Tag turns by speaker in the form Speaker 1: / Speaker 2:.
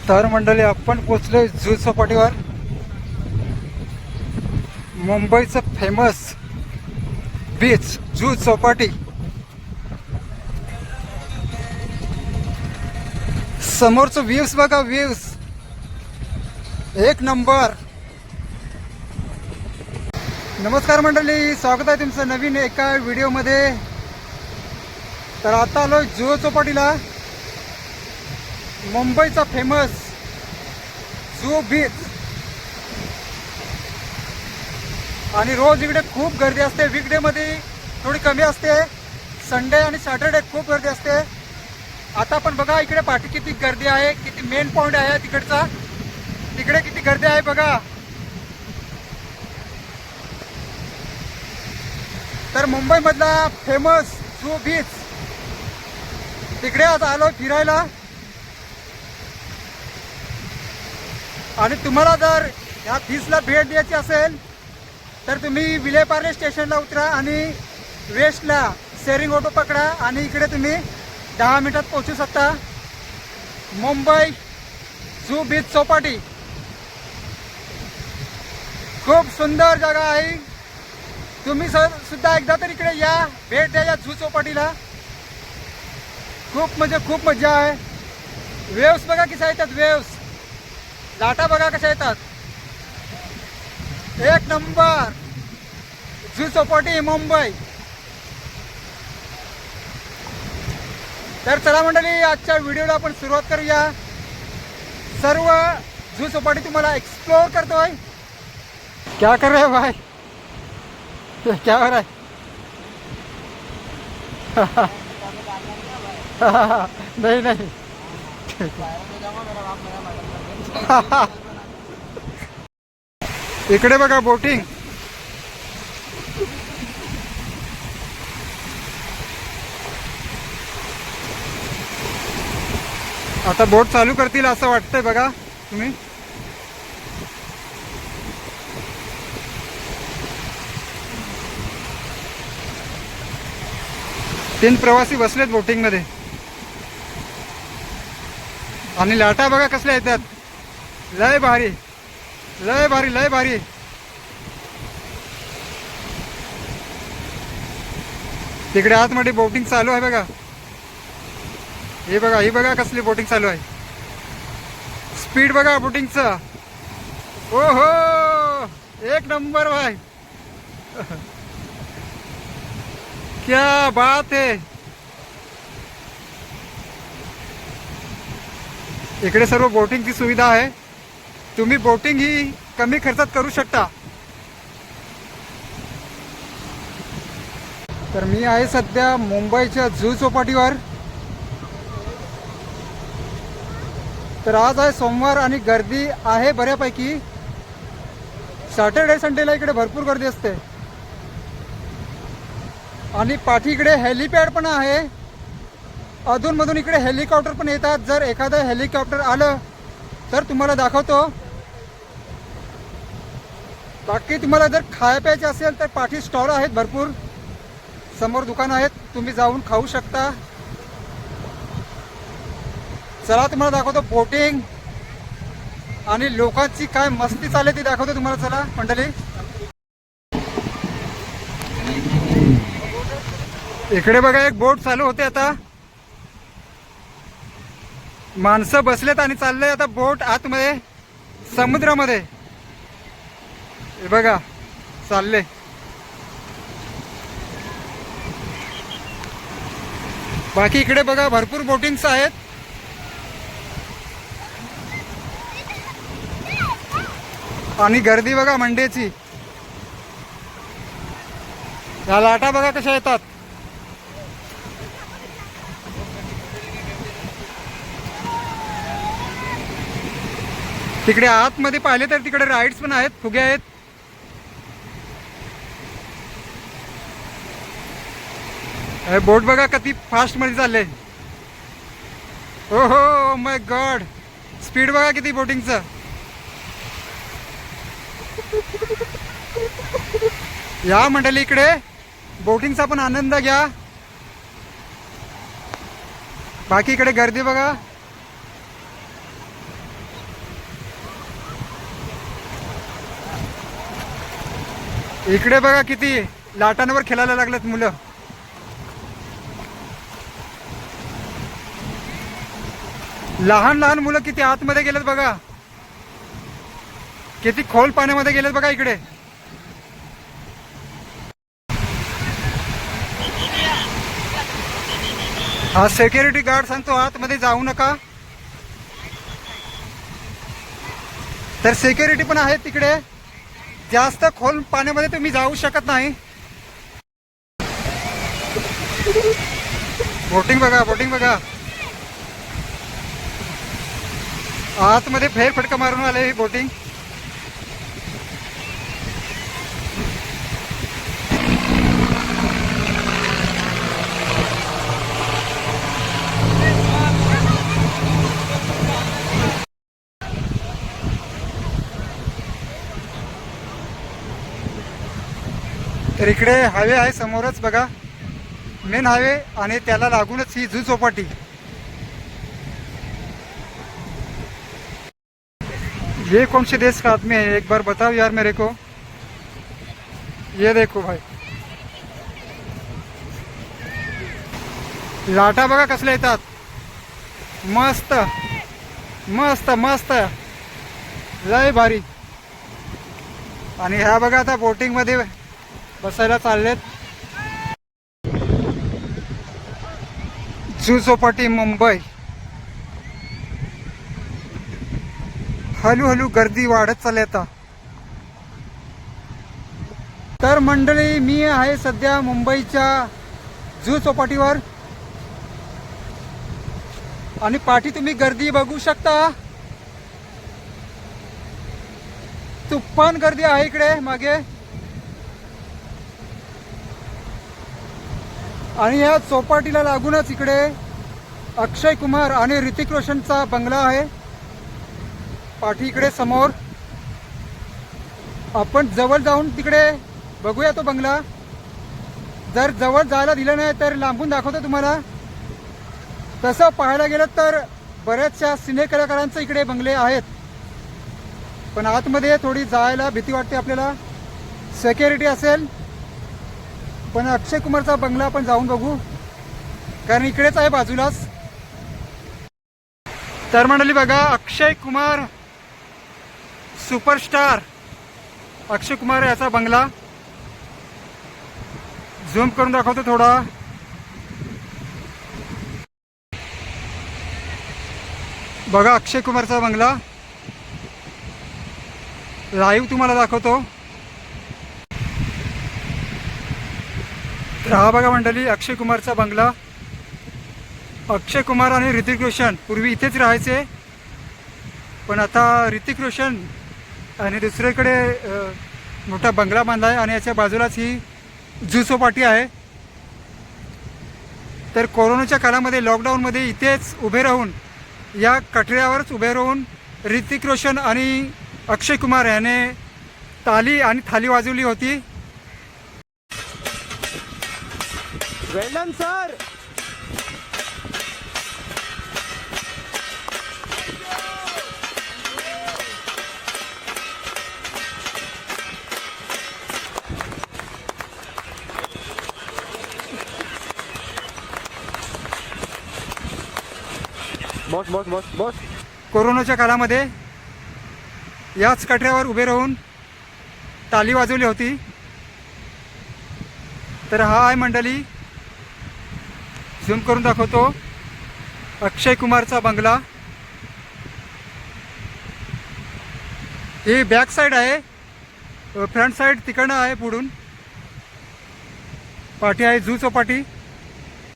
Speaker 1: तर मंडळी आपण पोचलोय झू चौपाटीवर. मुंबईचं फेमस बीच झू चौपाटी. समोरचं व्ह्यूज बघा, व्ह्यूज एक नंबर. नमस्कार मंडळी, स्वागत आहे तुमचं नवीन एका व्हिडिओमध्ये. तर आता आलोय झू चौपाटीला, मुंबईचा फेमस झू बीच. आणि रोज इकडे खूप गर्दी असते. वीकडे मध्ये थोडी कमी असते, संडे आणि सॅटरडे खूप गर्दी असते. आता पण बघा इकडे पाठी किती गर्दी आहे, किती मेन पॉइंट आहे तिकडचा, तिकडे किती गर्दी आहे बघा. तर मुंबई मधला फेमस झू बीच तिकडे आज आलो फिरायला. आणि तुम्हाला जर ह्या बीचला भेट द्यायची असेल तर तुम्ही विलेपार्ले स्टेशनला उतरा आणि वेस्टला शेअरिंग ऑटो पकडा आणि इकडे तुम्ही 10 मिनिटात पोहोचू शकता. मुंबई झू बीच चौपाटी खूप सुंदर जागा आहे. तुम्ही सुद्धा एकदा तर इकडे या, भेट द्या या झू चौपाटीला. खूप म्हणजे खूप मजा आहे. वेव्स बघा कशा येतात, वेव्स लाटा बघा कशा येतात, एक नंबर. झू चौपाटी मुंबई. तर चला मंडळी, आजच्या व्हिडिओला आपण सुरुवात करूया. सर्व झू चौपाटी तुम्हाला एक्सप्लोर करतोय. क्या कर रहे हो भाई, क्या हो रहा है? नहीं नहीं इकडे बघा बोटिंग. आता बोट चालू करतील असं वाटतंय बघा तुम्ही. तीन प्रवासी बसलेत बोटिंग मध्ये आणि लाटा बघा कसल्या येतात. लय भारी, लय भारी, लय भारी. तिकडे आतमध्ये बोटिंग चालू आहे बघा. हे बघा, ही बघा कसली बोटिंग चालू आहे. स्पीड बघा बोटिंगचा. ओ हो, एक नंबर भाई. क्या बात है. इकडे सर्व बोटिंगची सुविधा आहे. तुम्ही बोटिंग ही कमी खर्चात करू शकता. तर मी आहे सध्या मुंबईच्या झू चौपाटीवर. तर आज आहे सोमवार आणि गर्दी आहे बऱ्यापैकी. सॅटर्डे संडेला इकडे भरपूर गर्दी असते. आणि पाठी इकडे हेलिपॅड पण आहे. अधूनमधून इकडे हेलिकॉप्टर पण येतात. जर एखादं हेलिकॉप्टर आलं तर तुम्हाला दाखवतो. बाकी तुम्हाला जर खाया प्यायचे असेल तर पाठी स्टॉल आहेत भरपूर, समोर दुकान आहेत, तुम्ही जाऊन खाऊ शकता. चला तुम्हाला दाखवतो बोटिंग आणि लोकांची काय मस्ती चालली ती दाखवतो तुम्हाला. चला मंडळी, इकडे बघा एक बोट चालू होते. आता माणसं बसलेत आणि चाललंय आता बोट आतमध्ये समुद्रामध्ये. हे बघा चालले. बाकी इकडे बघा भरपूर बोटिंग्स आहेत. आणि गर्दी बघा मंडेची. या लाटा बघा कशा येतात. तिकडे आतमध्ये पाहिले तर तिकडे राईड्स पण आहेत, फुगे आहेत. बोट बघा किती फास्ट मध्ये चालले. हो हो माय गॉड, स्पीड बघा किती बोटिंगचं. या मंडळी इकडे बोटिंगचा पण आनंद घ्या. बाकी इकडे गर्दी बघा. इकडे बघा किती लाटांवर खेळायला लागलेत मुलं. लहान लहान मुलं किती आतमध्ये गेलेत बघा, किती खोल पाण्यामध्ये गेलेत बघा. इकडे हा सिक्युरिटी गार्ड सांगतो आतमध्ये जाऊ नका. तर सिक्युरिटी पण आहेत तिकडे. जास्त खोल पाण्यामध्ये तुम्ही जाऊ शकत नाही. बोटिंग बघा, बोटिंग बघा. आतमध्ये फेरफटका मारून आले ही बोटिंग. तर इकडे हायवे आहे समोरच बघा, मेन हायवे, आणि त्याला लागूनच ही जू चौपाटी. ये कौन से देश का आदमी है, एक बार बताओ यार मेरे को. ये देखो भाई, लाटा बघा कसल्या येतात. मस्त मस्त मस्त, लय भारी. आणि ह्या बघा आता बोटिंग मध्ये बसायला चाललेत. जू चौपाटी मुंबई. हळूहळू गर्दी वाढत चालली आता. तर मंडळी, मी आहे सध्या मुंबईच्या जू चौपाटीवर, आणि पाठी तुम्ही गर्दी बघू शकता. तुफान गर्दी आहे इकडे मागे. आणि या चौपाटीला लागूनच इकडे अक्षय कुमार आणि ऋतिक रोशनचा बंगला आहे. पाठी इकडे समोर. आपण जवळ जाऊन तिकडे बघूया तो बंगला. जर जवळ जायला दिलं नाही तर लांबून दाखवतो तुम्हाला. तसं पाहायला गेलं तर बऱ्याचशा सिने कलाकारांचे इकडे बंगले आहेत, पण आतमध्ये थोडी जायला भीती वाटते आपल्याला. सिक्युरिटी असेल, पण अक्षय कुमारचा बंगला आपण जाऊन बघू, कारण इकडेच आहे बाजूलाच. तर मंडळी बघा, अक्षय कुमार सुपरस्टार अक्षय कुमार याचा बंगला. झूम करून दाखवतो थोडा. बघा अक्षय कुमारचा बंगला लाईव्ह तुम्हाला दाखवतो. तर हा बघा मंडळी अक्षय कुमारचा बंगला. अक्षय कुमार आणि ऋतिक रोशन पूर्वी इथेच राहायचे, पण आता ऋतिक रोशन आणि दुसरीकडे मोठा बंगला बांधला आहे, आणि याच्या बाजूलाच ही जू चौपाटी आहे. तर कोरोनाच्या काळामध्ये लॉकडाऊनमध्ये इथेच उभे राहून, या कठड्यावरच उभे राहून ऋतिक रोशन आणि अक्षय कुमार याने ताली आणि थाली वाजवली होती. Velan sir. Boss boss boss boss. कोरोनाच्या काळामध्ये याच कठड्यावर उभे राहून ताली वाजवली होती. तर हा आहे मंडळी, झूम करून दाखवतो, अक्षय कुमारचा बंगला. ही बॅक साईड आहे, फ्रंट साईड तिकडनं आहे पुढून. पाठी आहे जू चौपाटी.